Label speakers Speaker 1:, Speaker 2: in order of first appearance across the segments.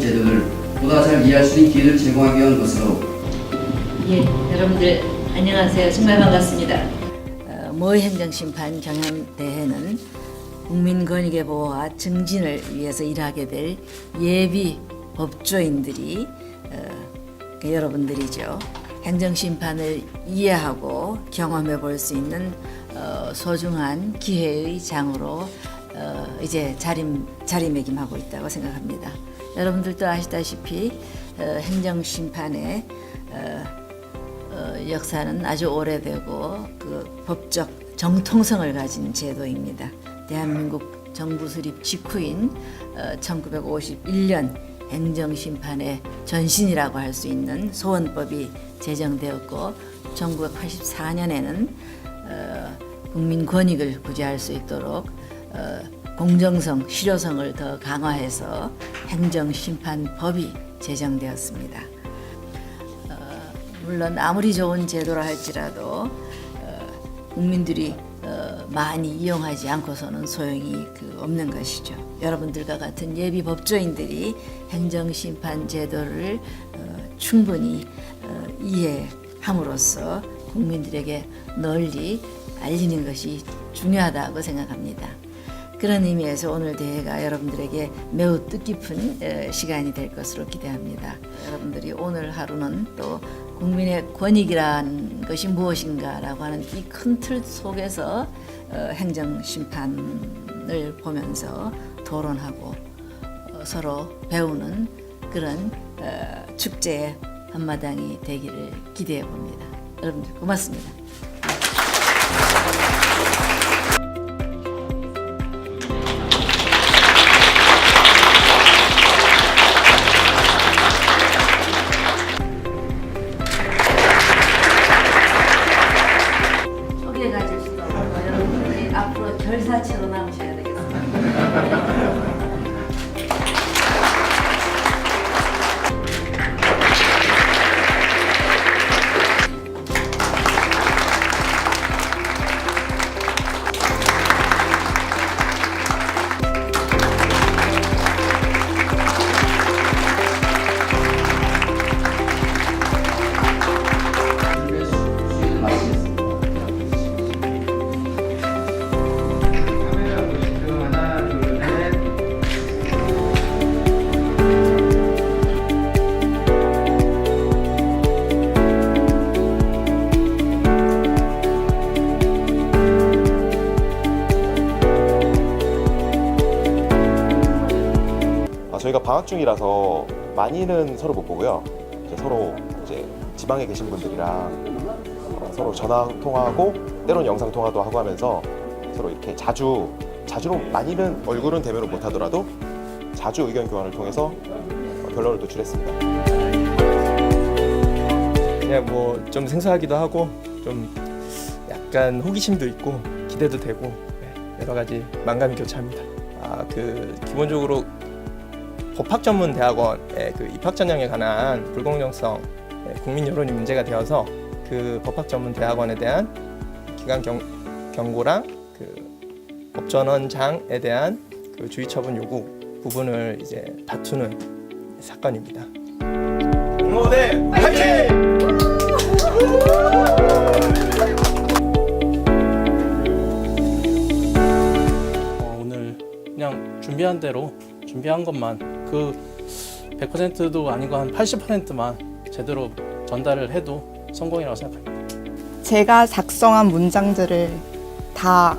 Speaker 1: 제도를 보다 잘 이해할 수 있는 기회를 제공하기 위한 것으로.
Speaker 2: 예, 여러분들 안녕하세요. 정말 반갑습니다. 모의행정심판 경연대회는 국민권익의 보호와 증진을 위해서 일하게 될 예비 법조인들이 여러분들이죠. 행정심판을 이해하고 경험해 볼 수 있는 소중한 기회의 장으로 이제 자리매김하고 있다고 생각합니다. 여러분들도 아시다시피 행정심판의 역사는 아주 오래되고 그 법적 정통성을 가진 제도입니다. 대한민국 정부 수립 직후인 1951년 행정심판의 전신이라고 할 수 있는 소원법이 제정되었고 1984년에는 국민 권익을 구제할 수 있도록 공정성, 실효성을 더 강화해서 행정심판법이 제정되었습니다. 물론 아무리 좋은 제도라 할지라도 국민들이 많이 이용하지 않고서는 소용이 없는 것이죠. 여러분들과 같은 예비 법조인들이 행정심판 제도를 충분히 이해함으로써 국민들에게 널리 알리는 것이 중요하다고 생각합니다. 그런 의미에서 오늘 대회가 여러분들에게 매우 뜻깊은 시간이 될 것으로 기대합니다. 여러분들이 오늘 하루는 또 국민의 권익이라는 것이 무엇인가라고 하는 이 큰 틀 속에서 행정심판을 보면서 토론하고 서로 배우는 그런 축제의 한마당이 되기를 기대해 봅니다. 여러분들 고맙습니다. 소개해가실 수도 없고 여러분들이 앞으로 결사체로 남으셔야 되겠습니다.
Speaker 3: 저희가 방학 중이라서 많이는 서로 못 보고요. 서로 이제 지방에 계신 분들이랑 서로 전화 통화하고 때로는 영상 통화도 하고 하면서 서로 이렇게 자주로 많이는 얼굴은 대면을 못 하더라도 자주 의견 교환을 통해서 결론을 도출했습니다.
Speaker 4: 그냥 뭐 좀 생소하기도 하고 좀 약간 호기심도 있고 기대도 되고 여러 가지 만감이 교차합니다. 기본적으로 법학전문대학원의 그 입학 전형에 관한 불공정성, 국민 여론이 문제가 되어서 그 법학전문대학원에 대한 기관 경고랑 그 법전원장에 대한 그 주의 처분 요구 부분을 이제 다투는 사건입니다. 공로대 화이팅!
Speaker 5: 오늘 그냥 준비한 대로 준비한 것만 그 100%도 아니고 한 80%만 제대로 전달을 해도 성공이라고 생각합니다.
Speaker 6: 제가 작성한 문장들을 다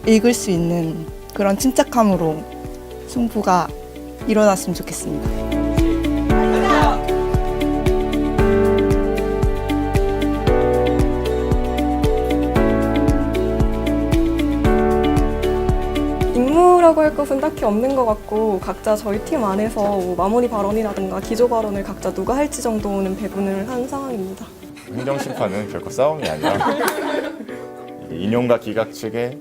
Speaker 6: 읽을 수 있는 그런 침착함으로 승부가 일어났으면 좋겠습니다.
Speaker 7: 임무라고 할 것은 딱히 없는 것 같고 각자 저희 팀 안에서 뭐 마무리 발언이라든가 기조 발언을 각자 누가 할지 정도는 배분을 한 상황입니다.
Speaker 8: 행정심판은 결코 싸움이 아니라 인용과 기각 측의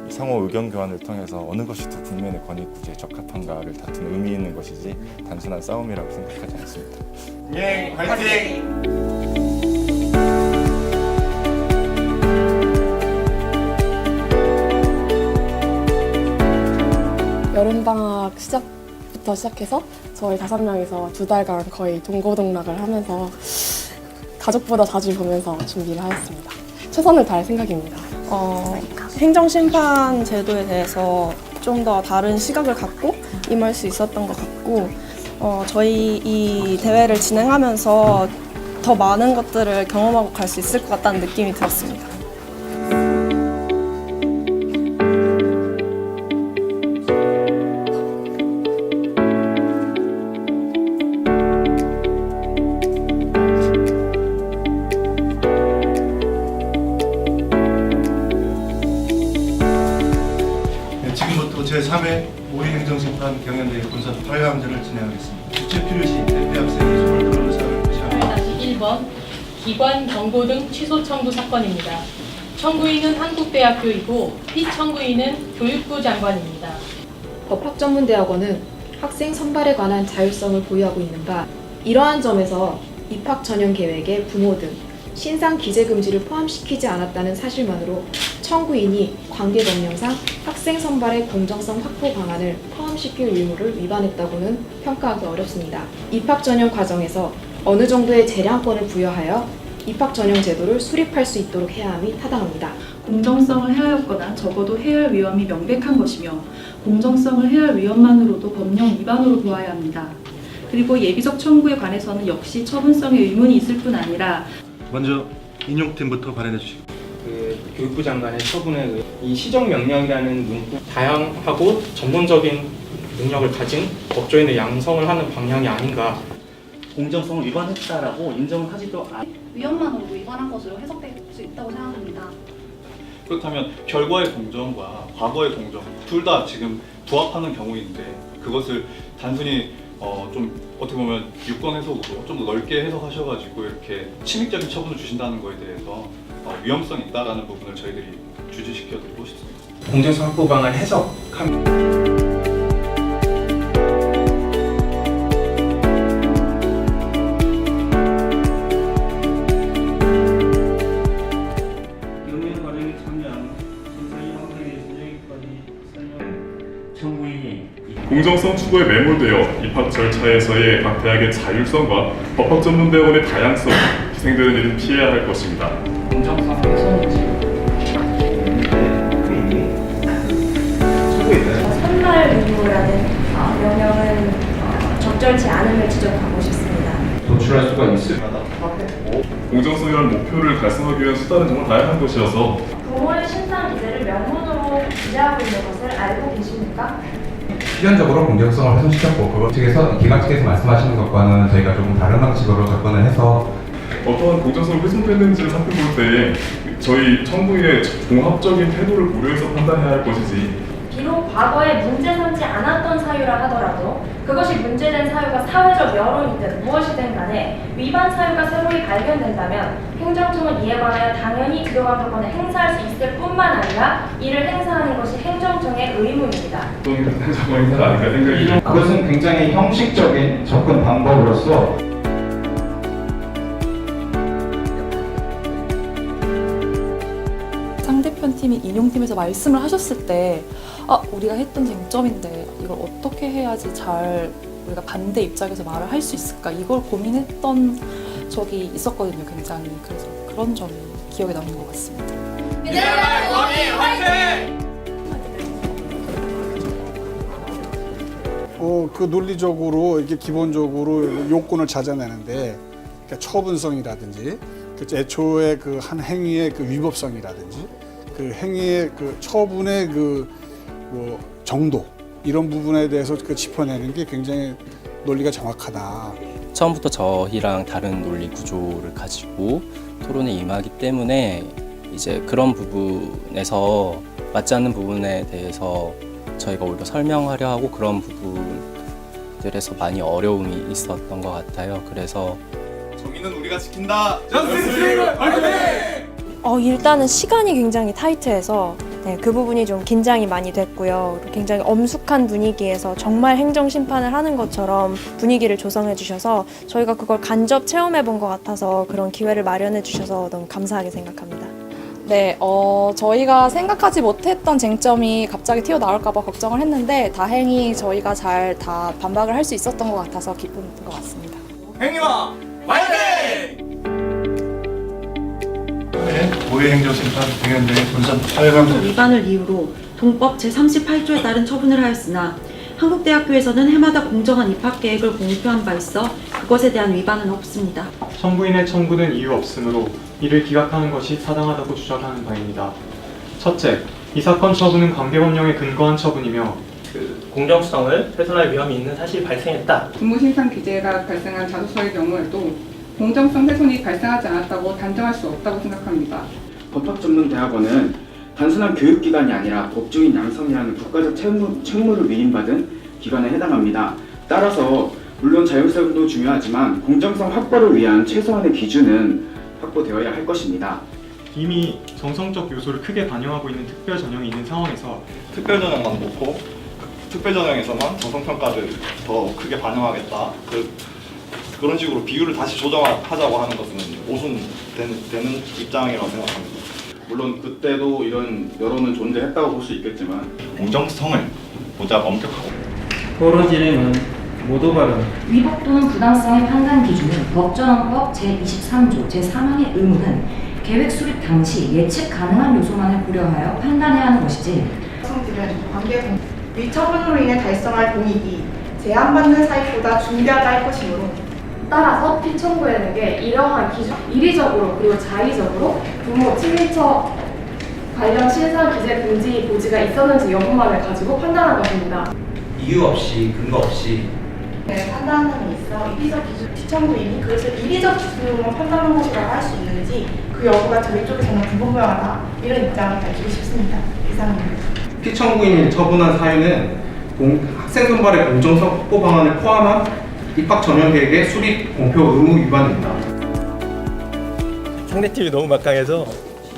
Speaker 8: 상호 의견 교환을 통해서 어느 것이 더 국민의 권익 구제에 적합한가를 다투는 의미 있는 것이지 단순한 싸움이라고 생각하지 않습니다.
Speaker 3: 예, 화이팅!
Speaker 9: 여름방학 시작부터 전부터 시작해서 저희 5명이서 2달간 거의 동고동락을 하면서 가족보다 자주 보면서 준비를 하였습니다. 최선을 다할 생각입니다.
Speaker 7: 행정심판 제도에 대해서 좀 더 다른 시각을 갖고 임할 수 있었던 것 같고 저희 이 대회를 진행하면서 더 많은 것들을 경험하고 갈 수 있을 것 같다는 느낌이 들었습니다.
Speaker 10: 지금부터 제3회 모의행정심판 경연대회 본선 8강전을 진행하겠습니다. 주최 필요시 대표 학생이 손을 들어 의사를 표시합니다.
Speaker 11: 1번 기관 경고 등 취소 청구 사건입니다. 청구인은 한국대학교이고 피청구인은 교육부 장관입니다.
Speaker 12: 법학전문대학원은 학생 선발에 관한 자율성을 보유하고 있는 바 이러한 점에서 입학 전형 계획에 부모 등 신상 기재 금지를 포함시키지 않았다는 사실만으로 청구인이 관계법령상 학생 선발의 공정성 확보 방안을 포함시킬 의무를 위반했다고는 평가하기 어렵습니다. 입학 전형 과정에서 어느 정도의 재량권을 부여하여 입학 전형 제도를 수립할 수 있도록 해야 함이 타당합니다.
Speaker 13: 공정성을 해하였거나 적어도 해할 위험이 명백한 것이며 공정성을 해할 위험만으로도 법령 위반으로 보아야 합니다. 그리고 예비적 청구에 관해서는 역시 처분성에 의문이 있을 뿐 아니라
Speaker 10: 먼저 인용팀부터 발언해 주시기
Speaker 14: 교육부 장관의 처분에 의해 이 시정명령이라는 문구 다양하고 전문적인 능력을 가진 법조인의 양성을 하는 방향이 아닌가.
Speaker 15: 공정성을 위반했다라고 인정을 하지도
Speaker 16: 위헌만으로도 위반한 것으로 해석될 수 있다고 생각합니다.
Speaker 17: 그렇다면 결과의 공정과 과거의 공정 둘 다 지금 부합하는 경우인데 그것을 단순히 좀 어떻게 보면 유권 해석으로 좀 더 넓게 해석하셔가지고 이렇게 침입적인 처분을 주신다는 거에 대해서 위험성이 있다라는 부분을 저희들이 주지시켜드리고 싶습니다.
Speaker 14: 공정성 확보 방안 해석합니다.
Speaker 18: 공정성 추구에 매몰되어 입학 절차에서의 각 대학의 자율성과 법학전문대학원의 다양성, 희생되는 일은 피해야 할 것입니다.
Speaker 14: 공정성 훼손인지
Speaker 19: 선발 의무라는 명령은 적절치 않음을 지적하고 싶습니다.
Speaker 17: 도출할 수가 있을
Speaker 18: 공정성이라는 목표를 달성하기 위한 수단은 정말 다양한 것이어서
Speaker 19: 부모의 신상 기재를 명문으로 기재하고 있는 것을 알고 계십니까?
Speaker 20: 필연적으로 공정성을 훼손시켰고 그것 측에서 기관 측에서 말씀하시는 것과는 저희가 조금 다른 방식으로 접근을 해서
Speaker 18: 어떠한 공정성을 훼손됐는지를 살펴볼 때 저희 청구의 종합적인 태도를 고려해서 판단해야 할 것이지
Speaker 19: 비록 과거에 문제 삼지 않았던 사유라 하더라도 그것이 문제된 사유가 사회적 여론이든 무엇이든 간에 위반 사유가 새로이 발견된다면 행정청은 이에 관하여 당연히 들어간 조건을 행사할 수 있을 뿐만 아니라 이를 행사하는 것이 행정청의 의무입니다.
Speaker 14: 그것은 굉장히 형식적인 접근 방법으로서
Speaker 21: 상대편 팀이 인용팀에서 말씀을 하셨을 때 우리가 했던 쟁점인데 이걸 어떻게 해야지 잘 우리가 반대 입장에서 말을 할 수 있을까 이걸 고민했던 적이 있었거든요. 굉장히 그래서 그런 점이 기억에 남는 것 같습니다.
Speaker 22: 미네랄 원희 화이팅!
Speaker 23: 그 논리적으로 이게 기본적으로 요건을 찾아내는데 그러니까 처분성이라든지 애초에 그 한 행위의 그 위법성이라든지 그 행위의 그 처분의 뭐 정도 이런 부분에 대해서 그 짚어내는 게 굉장히 논리가 정확하다.
Speaker 24: 처음부터 저희랑 다른 논리 구조를 가지고 토론에 임하기 때문에 이제 그런 부분에서 맞지 않는 부분에 대해서 저희가 오히려 설명하려 하고 그런 부분들에서 많이 어려움이 있었던 것 같아요. 그래서
Speaker 17: 정의는 우리가 지킨다.
Speaker 7: 일단은 시간이 굉장히 타이트해서 그 부분이 좀 긴장이 많이 됐고요. 굉장히 엄숙한 분위기에서 정말 행정심판을 하는 것처럼 분위기를 조성해 주셔서 저희가 그걸 간접 체험해 본 것 같아서 그런 기회를 마련해 주셔서 너무 감사하게 생각합니다.
Speaker 21: 네, 저희가 생각하지 못했던 쟁점이 갑자기 튀어나올까봐 걱정을 했는데 다행히 저희가 잘 다 반박을 할 수 있었던 것 같아서 기쁜 것 같습니다.
Speaker 1: 행위와 화이팅!
Speaker 10: 네, 모의행정심판 경연대회 본선 8강
Speaker 2: 위반을 이유로 동법 제38조에 따른 처분을 하였으나 한국대학교에서는 해마다 공정한 입학 계획을 공표한 바 있어 그것에 대한 위반은 없습니다.
Speaker 14: 청구인의 청구는 이유 없으므로 이를 기각하는 것이 타당하다고 주장하는 바입니다. 첫째, 이 사건 처분은 관계법령에 근거한 처분이며
Speaker 1: 공정성을 훼손할 위험이 있는 사실이 발생했다.
Speaker 4: 근무신상 기재가 발생한 자소서의 경우에도 공정성 훼손이 발생하지 않았다고 단정할 수 없다고 생각합니다.
Speaker 5: 법학전문대학원은 단순한 교육기관이 아니라 법조인 양성이라는 국가적 책무를 위임받은 기관에 해당합니다. 따라서 물론 자율성도 중요하지만 공정성 확보를 위한 최소한의 기준은 확보되어야 할 것입니다.
Speaker 14: 이미 정성적 요소를 크게 반영하고 있는 특별 전형이 있는 상황에서
Speaker 17: 특별 전형만 놓고 특별 전형에서만 정성평가를 더 크게 반영하겠다. 그런 식으로 비율을 다시 조정하자고 하는 것은 모순되는 입장이라고 생각합니다. 물론 그때도 이런 여론은 존재했다고 볼 수 있겠지만
Speaker 8: 공정성을 보다 엄격하고
Speaker 25: 토론 진행은 모두 발언.
Speaker 19: 위법 또는 부당성의 판단 기준은 법전원법 제23조 제3항의 의무는 계획 수립 당시 예측 가능한 요소만을 고려하여 판단해야 하는 것이지
Speaker 6: 성질은 관계 위 처분으로 인해 달성할 공익이 제한받는 사익보다 중대하다 할 것이므로
Speaker 9: 따라서 피청구에게 이러한 기준, 이리적으로 그리고 자의적으로 부모 친인척 관련 신상 기재 금지 고지가 있었는지 여부만을 가지고 판단한 것입니다.
Speaker 1: 이유 없이 근거 없이
Speaker 6: 판단함에 있어 이리적 기준 피청구인이 그것을 이리적 기준으로 판단한 것이라고 할 수 있는지 그 여부가 저희 쪽에서는 불분명하다 이런 입장을 밝히고 싶습니다. 이상입니다.
Speaker 1: 피청구인이 처분한 사유는 학생 선발의 공정성 확보 방안을 포함한 입학 전형 계획의 수립 공표 의무 위반입니다.
Speaker 26: 상대팀이 너무 막강해서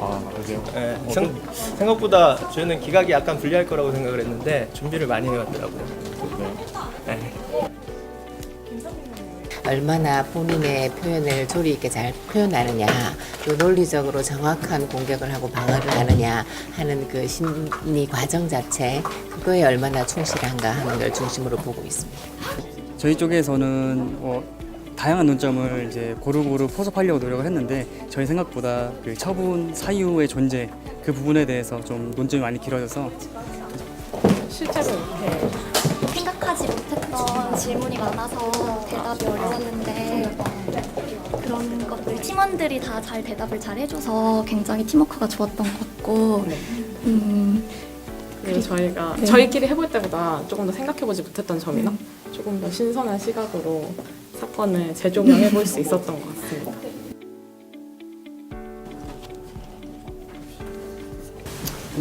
Speaker 8: 맞아요.
Speaker 26: 생각보다 저희는 기각이 약간 불리할 거라고 생각을 했는데 준비를 많이 해왔더라고요. 네.
Speaker 27: 얼마나 본인의 표현을 조리 있게 잘 표현하느냐, 또 논리적으로 정확한 공격을 하고 방어를 하느냐 하는 그 심리 과정 자체, 그거에 얼마나 충실한가 하는 걸 중심으로 보고 있습니다.
Speaker 28: 저희 쪽에서는 다양한 논점을 이제 고루고루 포섭하려고 노력을 했는데 저희 생각보다 그 처분 사유의 존재 그 부분에 대해서 좀 논점이 많이 길어져서
Speaker 9: 실제로 이렇게
Speaker 29: 생각하지 못했던 질문이 많아서 대답이 어려웠는데 그런 것들 팀원들이 다 잘 대답을 잘 해줘서 굉장히 팀워크가 좋았던 것 같고
Speaker 9: 그리고 저희가
Speaker 29: 네.
Speaker 9: 저희끼리 해볼 때보다 조금 더 생각해보지 못했던 점이나 조금 더 신선한 시각으로 사건을 재조명해볼 수 있었던 것 같습니다.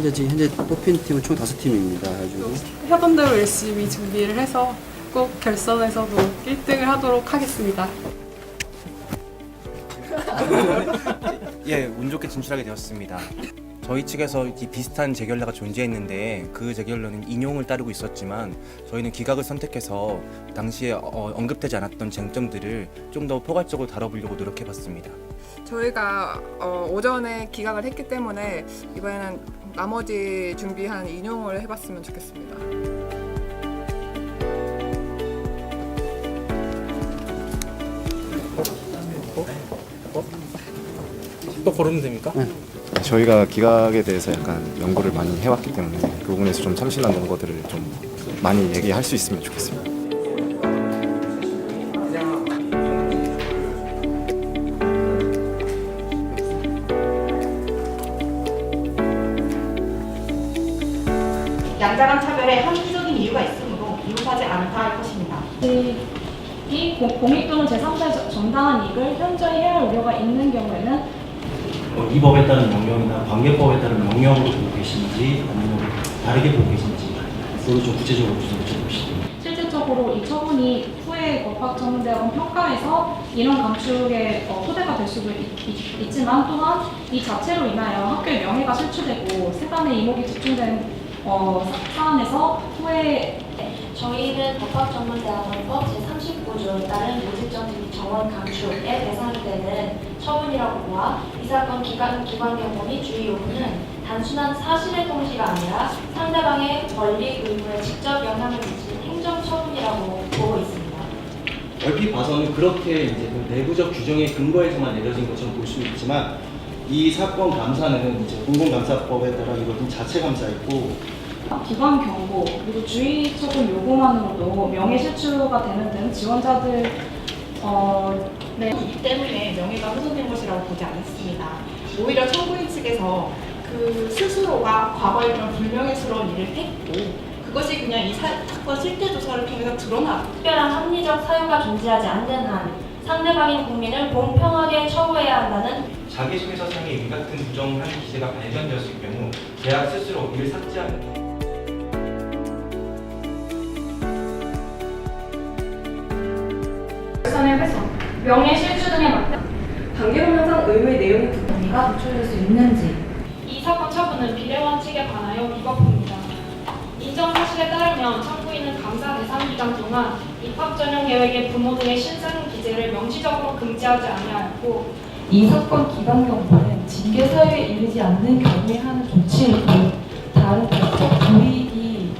Speaker 30: 현재 뽑힌 팀은 총 5팀입니다. 가지고
Speaker 4: 하던 대로 열심히 준비를 해서 꼭 결선에서도 1등을 하도록 하겠습니다.
Speaker 31: 예, 운 좋게 진출하게 되었습니다. 저희 측에서 비슷한 재결례가 존재했는데 그 재결례는 인용을 따르고 있었지만 저희는 기각을 선택해서 당시에 언급되지 않았던 쟁점들을 좀 더 포괄적으로 다뤄보려고 노력해봤습니다.
Speaker 4: 저희가 오전에 기각을 했기 때문에 이번에는 나머지 준비한 인용을 해봤으면 좋겠습니다.
Speaker 26: 또 고르면 됩니까?
Speaker 3: 저희가 기각에 대해서 약간 연구를 많이 해왔기 때문에 그 부분에서 좀 참신한 논거들을 좀 많이 얘기할 수 있으면 좋겠습니다.
Speaker 6: 양자간 차별에 합리적인 이유가 있으므로 이용하지 않다 할 것입니다.
Speaker 19: 이 공익 또는 제3자의 정당한 이익을 현저히 해할 우려가 있는 경우에는
Speaker 15: 이 법에 따른 명령이나 관계법에 따른 명령으로 보고 계신지 아니면 다르게 보고 계신지 그걸 좀 구체적으로 좀 여쭤보시죠.
Speaker 19: 실질적으로 이 처분이 후에 법학전문대학원 평가에서 인원 감축의 토대가 될 수도 있지만 또한 이 자체로 인하여 학교의 명예가 실추되고 세간의 이목이 집중된 사안에서 후에
Speaker 29: 저희는 법학전문대학원법 제3
Speaker 19: 39조에 따른 모집정지 정원 감축의 대상이 되는 처분이라고 보아 이 사건 기관 경고 주의 요구는 단순한 사실의 통지가 아니라 상대방의 권리 의무에 직접 영향을 미친 행정 처분이라고 보고 있습니다.
Speaker 7: 얼핏 봐서는 그렇게 이제 그 내부적 규정의 근거에서만 내려진 것처럼 볼 수 있지만 이 사건 감사는 이제 공공감사법에 따라 이루어진 자체 감사였고
Speaker 9: 기관 경고 그리고 주의 처분 요구만으로도 명예실추가 되는 등 지원자들
Speaker 6: 이 때문에 명예가 훼손된 것이라고 보지 않았습니다. 오히려 청구인 측에서 그 스스로가 과거에 그런 불명예스러운 일을 했고 그것이 그냥 이 사건 실태 조사를 통해서 드러나
Speaker 19: 특별한 합리적 사유가 존재하지 않는 한 상대방인 국민을 공평하게 처우해야 한다는
Speaker 11: 자기소개서상의 이 같은 부정한 기재가 발견되었을 경우 대학 스스로 이를 삭제하는
Speaker 9: 결선의 훼손, 명예실추 등에 맞다 관계법령상 의무의 내용이 부분이가 노출될 수 있는지 이 사건 처분은 비례원칙에 관하여 위법합니다. 인정 사실에 따르면 청구인은 감사 대상 기간 동안 입학 전형 계획의 부모 등의 신상 기재를 명시적으로 금지하지 아니하였고 이 사건 기관 경고는 징계 사유에 이르지 않는 경우에 하는 조치이고 다른 법적 불이익이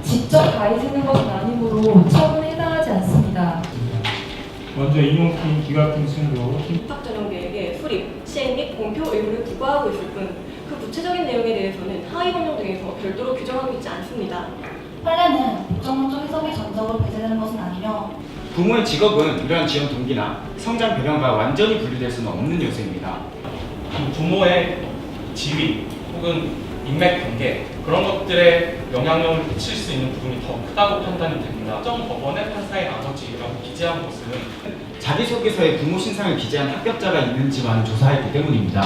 Speaker 9: 직접 가해지는 것은 아니므로 처분에 해당하지 않습니다.
Speaker 25: 먼저 인용팀 기각팀 승부
Speaker 9: 입학 전형 계획의 수립, 시행 및 공표 의무를 부과하고 있을 뿐 그 구체적인 내용에 대해서는 하위 법령 등에서 별도로 규정하고 있지 않습니다.
Speaker 29: 판례는 국정원적 해석의 전적으로 배제되는 것은 아니며
Speaker 5: 부모의 직업은 이러한 지원 동기나 성장 배경과 완전히 분리될 수는 없는 요소입니다.
Speaker 14: 부모의 지위 혹은 인맥 관계 그런 것들에 영향력을 미칠 수 있는 부분이 더 크다고 판단이 됩니다. 특정 법원의 판사의 아버지라고 기재한 것은
Speaker 5: 자기소개서에 부모 신상을 기재한 합격자가 있는지만 조사했기 때문입니다.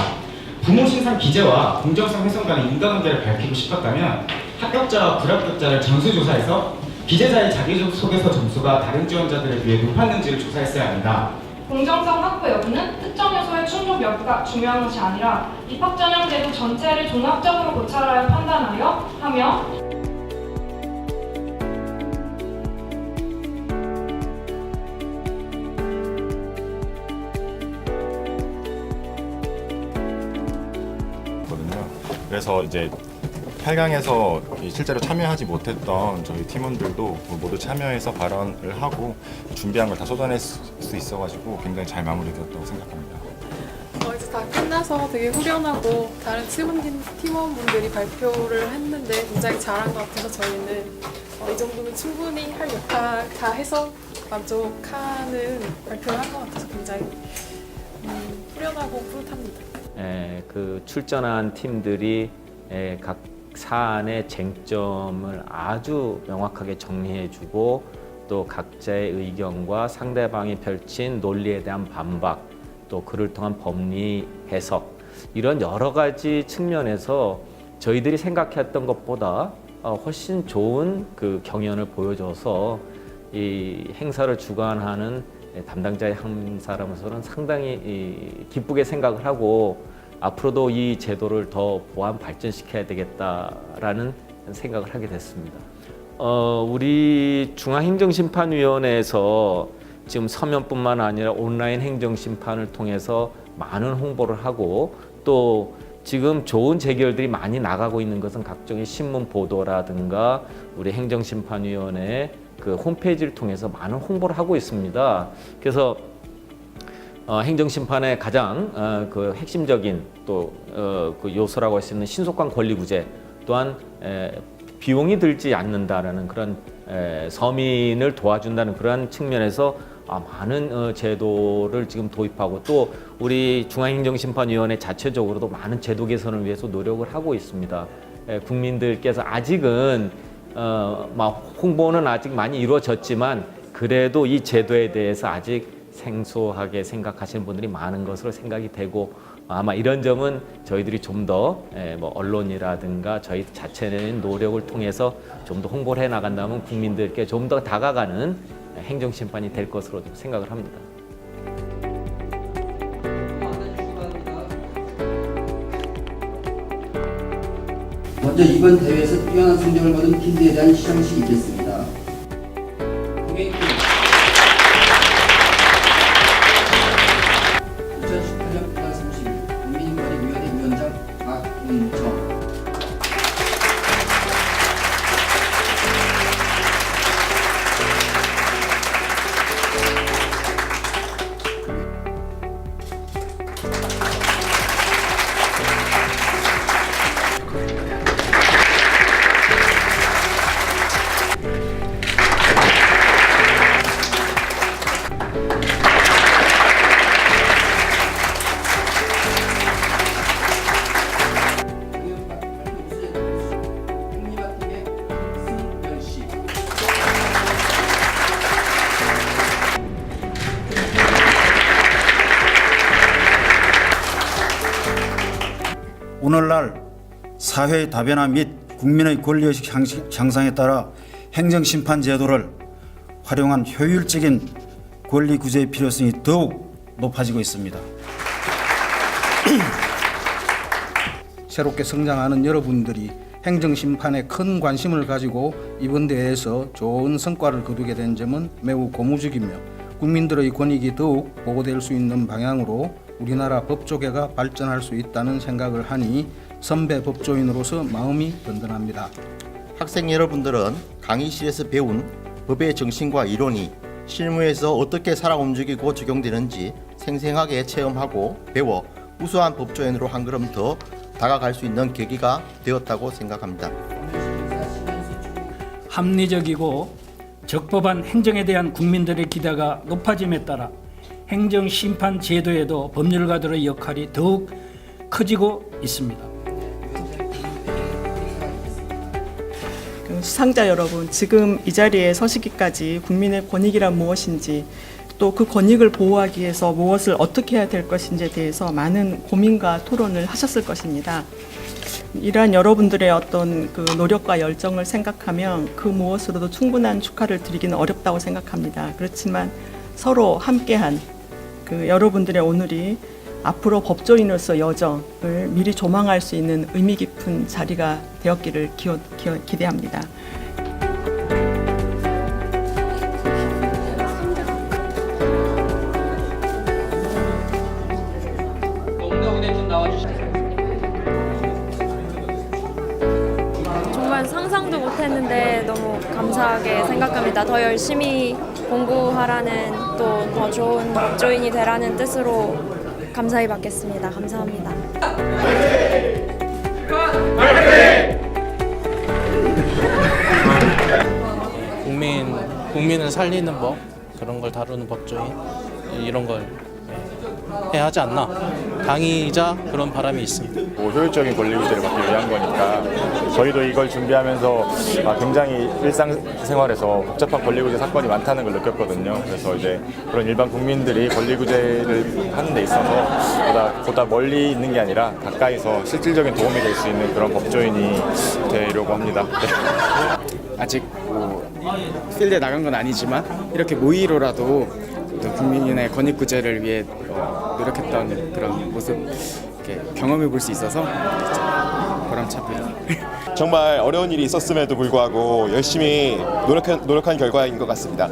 Speaker 5: 부모 신상 기재와 공정성 훼손 간의 인과관계를 밝히고 싶었다면 합격자와 불합격자를 전수조사해서 기재자의 자기소개서 점수가 다른 지원자들에 비해 높았는지를 조사했어야 합니다.
Speaker 9: 공정성 확보 여부는 특정 요소의 충족 여부가 중요한 것이 아니라 입학 전형 제도 전체를 종합적으로 고찰하여 판단하여 하며
Speaker 8: 그래서 이제 8강에서 실제로 참여하지 못했던 저희 팀원들도 모두 참여해서 발언을 하고 준비한 걸 다 쏟아낼 수 있어가지고 굉장히 잘 마무리되었다고 생각합니다.
Speaker 12: 이제 다 끝나서 되게 후련하고 다른 팀원분들이 발표를 했는데 굉장히 잘한 것 같아서 저희는 이 정도면 충분히 할 역할 다 해서 만족하는 발표를 한 것 같아서 굉장히 후련하고 뿌듯합니다.
Speaker 13: 그 출전한 팀들이 각 사안의 쟁점을 아주 명확하게 정리해주고 또 각자의 의견과 상대방이 펼친 논리에 대한 반박 또 그를 통한 법리 해석 이런 여러 가지 측면에서 저희들이 생각했던 것보다 훨씬 좋은 그 경연을 보여줘서 이 행사를 주관하는 담당자의 한 사람으로서는 상당히 기쁘게 생각을 하고 앞으로도 이 제도를 더 보완 발전시켜야 되겠다라는 생각을 하게 됐습니다. 우리 중앙행정심판위원회에서 지금 서면뿐만 아니라 온라인 행정심판을 통해서 많은 홍보를 하고 또 지금 좋은 재결들이 많이 나가고 있는 것은 각종의 신문 보도라든가 우리 행정심판위원회 그 홈페이지를 통해서 많은 홍보를 하고 있습니다. 그래서 행정심판의 가장 그 핵심적인 또 그 요소라고 할 수 있는 신속한 권리구제 또한 비용이 들지 않는다라는 그런 서민을 도와준다는 그런 측면에서 많은 제도를 지금 도입하고 또 우리 중앙행정심판위원회 자체적으로도 많은 제도 개선을 위해서 노력을 하고 있습니다. 국민들께서 아직은 홍보는 아직 많이 이루어졌지만 그래도 이 제도에 대해서 아직 생소하게 생각하시는 분들이 많은 것으로 생각이 되고 아마 이런 점은 저희들이 좀 더 언론이라든가 저희 자체의 노력을 통해서 좀 더 홍보를 해나간다면 국민들께 좀 더 다가가는 행정심판이 될 것으로 좀 생각을 합니다.
Speaker 30: 먼저 이번 대회에서 뛰어난 성적을 거둔 팀들에 대한 시상식이 있겠습니다. 공예팀
Speaker 1: 오늘날 사회의 다변화 및 국민의 권리의식 향상에 따라 행정심판 제도를 활용한 효율적인 권리 구제의 필요성이 더욱 높아지고 있습니다.
Speaker 2: 새롭게 성장하는 여러분들이 행정심판에 큰 관심을 가지고 이번 대회에서 좋은 성과를 거두게 된 점은 매우 고무적이며 국민들의 권익이 더욱 보호될 수 있는 방향으로 우리나라 법조계가 발전할 수 있다는 생각을 하니 선배 법조인으로서 마음이 든든합니다.
Speaker 10: 학생 여러분들은 강의실에서 배운 법의 정신과 이론이 실무에서 어떻게 살아 움직이고 적용되는지 생생하게 체험하고 배워 우수한 법조인으로 한 걸음 더 다가갈 수 있는 계기가 되었다고 생각합니다.
Speaker 16: 합리적이고 적법한 행정에 대한 국민들의 기대가 높아짐에 따라 행정심판 제도에도 법률가들의 역할이 더욱 커지고 있습니다.
Speaker 17: 수상자 여러분, 지금 이 자리에 서시기까지 국민의 권익이란 무엇인지 또 그 권익을 보호하기 위해서 무엇을 어떻게 해야 될 것인지에 대해서 많은 고민과 토론을 하셨을 것입니다. 이러한 여러분들의 어떤 그 노력과 열정을 생각하면 그 무엇으로도 충분한 축하를 드리기는 어렵다고 생각합니다. 그렇지만 서로 함께한 그 여러분들의 오늘이 앞으로 법조인으로서 여정을 미리 조망할 수 있는 의미 깊은 자리가 되었기를 기대합니다.
Speaker 18: 정말 상상도 못했는데 너무 감사하게 생각합니다. 더 열심히 공부하라는 또 더 좋은 법조인이 되라는 뜻으로 감사히 받겠습니다. 감사합니다.
Speaker 20: 국민을 살리는 법, 그런 걸 다루는 법조인, 이런 걸 해야 하지 않나, 당위이자 그런 바람이 있습니다.
Speaker 8: 효율적인 권리 구제를 받기 위한 거니까 저희도 이걸 준비하면서 굉장히 일상생활에서 복잡한 권리 구제 사건이 많다는 걸 느꼈거든요. 그래서 이제 그런 일반 국민들이 권리 구제를 하는 데 있어서 보다 멀리 있는 게 아니라 가까이서 실질적인 도움이 될 수 있는 그런 법조인이 되려고 합니다.
Speaker 21: 아직 필드에 나간 건 아니지만 이렇게 모의로라도 국민의 권익 구제를 위해 노력했던 그런 모습 이렇게 경험해 볼 수 있어서 보람찹니다.
Speaker 3: 정말 어려운 일이 있었음에도 불구하고 열심히 노력한 결과인 것 같습니다.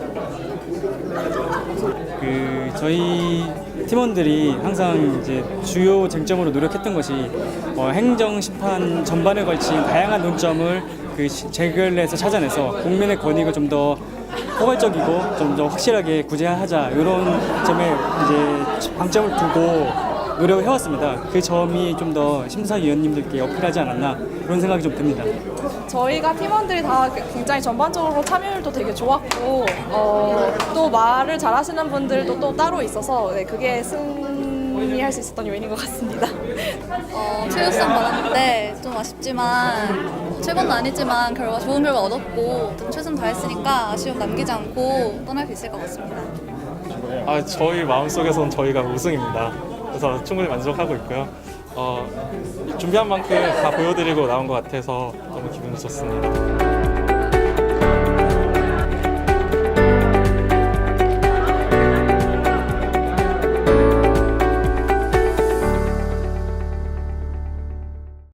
Speaker 28: 저희 팀원들이 항상 이제 주요 쟁점으로 노력했던 것이 행정 심판 전반에 걸친 다양한 논점을 재결해서 찾아내서 국민의 권익을 좀 더 포괄적이고 좀 더 확실하게 구제하자, 이런 점에 이제 방점을 두고 노력을 해왔습니다. 그 점이 좀 더 심사위원님들께 어필하지 않았나, 그런 생각이 좀 듭니다.
Speaker 12: 저희가 팀원들이 다 굉장히 전반적으로 참여율도 되게 좋았고 또 말을 잘하시는 분들도 또 따로 있어서 그게 승리할 수 있었던 요인인 것 같습니다.
Speaker 22: 최우수상 받았는데 좀 아쉽지만, 최고는 아니지만 좋은 결과 얻었고 좀 최선 다했으니까 아쉬움 남기지 않고 떠날 수 있을 것 같습니다.
Speaker 14: 저희 마음속에서는 저희가 우승입니다. 그래서 충분히 만족하고 있고요. 준비한 만큼 다 보여드리고 나온 것 같아서 너무 기분이 좋습니다.